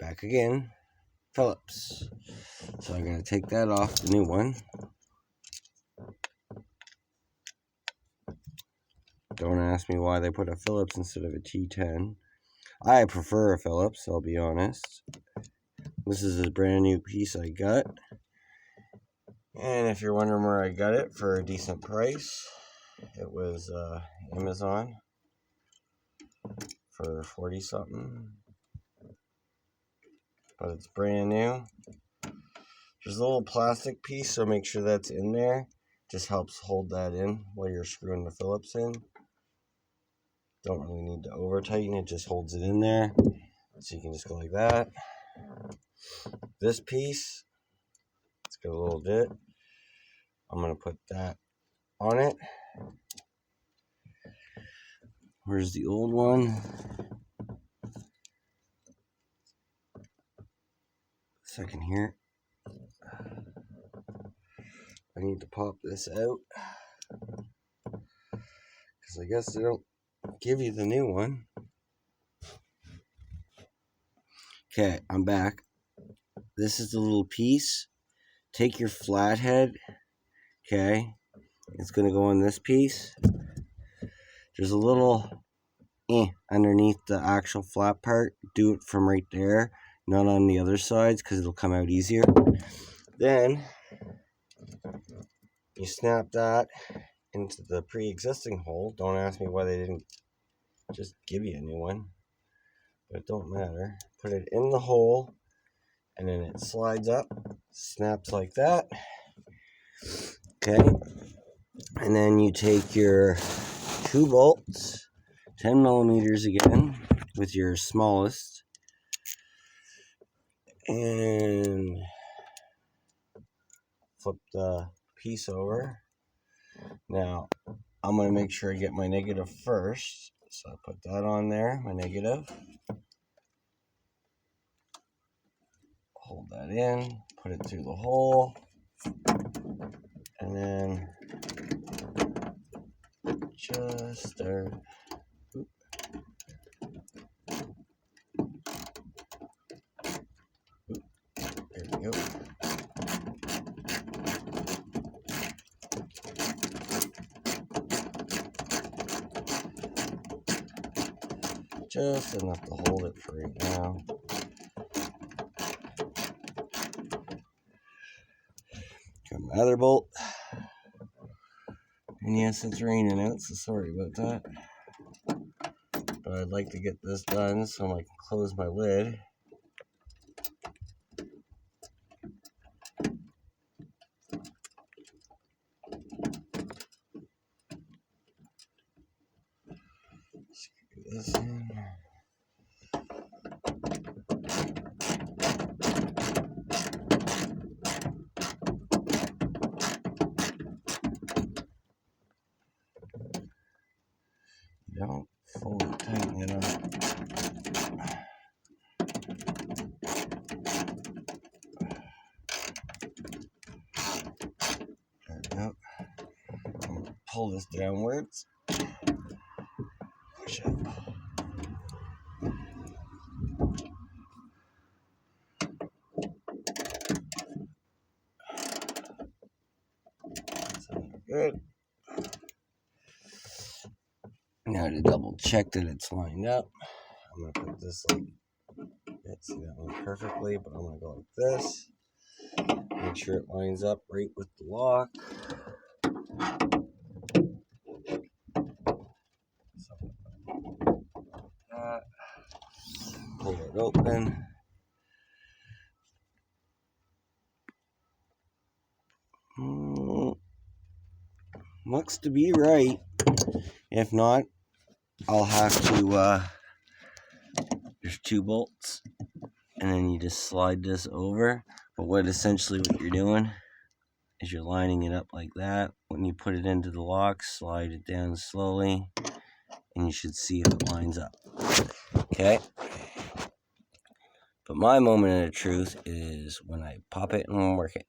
back again, Phillips. So I'm going to take that off, the new one. Don't ask me why they put a Phillips instead of a T10. I prefer a Phillips, I'll be honest. This is a brand new piece I got. And if you're wondering where I got it for a decent price, it was Amazon for 40 something. But it's brand new. There's a little plastic piece, so make sure that's in there. Just helps hold that in while you're screwing the Phillips in. Don't really need to over tighten it, just holds it in there. So you can just go like that. This piece, it's got a little bit. I'm going to put that on it. Where's the old one? Second here. I need to pop this out. Because I guess they don't give you the new one. Okay, I'm back. This is the little piece. Take your flathead. Okay. It's going to go on this piece. There's a little underneath the actual flat part. Do it from right there, not on the other sides, because it'll come out easier. Then you snap that into the pre-existing hole. Don't ask me why they didn't just give you a new one, but it don't matter. Put it in the hole, and then it slides up, snaps like that. Okay, and then you take your 2 bolts, 10 millimeters again, with your smallest, and flip the piece over. Now, I'm going to make sure I get my negative first. So I put that on there, my negative. Hold that in, put it through the hole, and then just there. There we go. Just enough to hold it for right now. Got my other bolt. And yes, it's raining out, so sorry about that. But I'd like to get this done so I can close my lid. Screw this in. Don't fully tighten it up. There we go. I'm going to pull this downwards. Push up. Good. Now to double check that it's lined up, I'm going to put this like, can't see that one perfectly, but I'm going to go like this. Make sure it lines up right with the lock. So, that. Pull it open. Looks to be right. If not, I'll have to, there's 2 bolts, and then you just slide this over. But what you're doing is you're lining it up like that. When you put it into the lock, slide it down slowly, and you should see if it lines up. Okay? But my moment of truth is when I pop it and work it.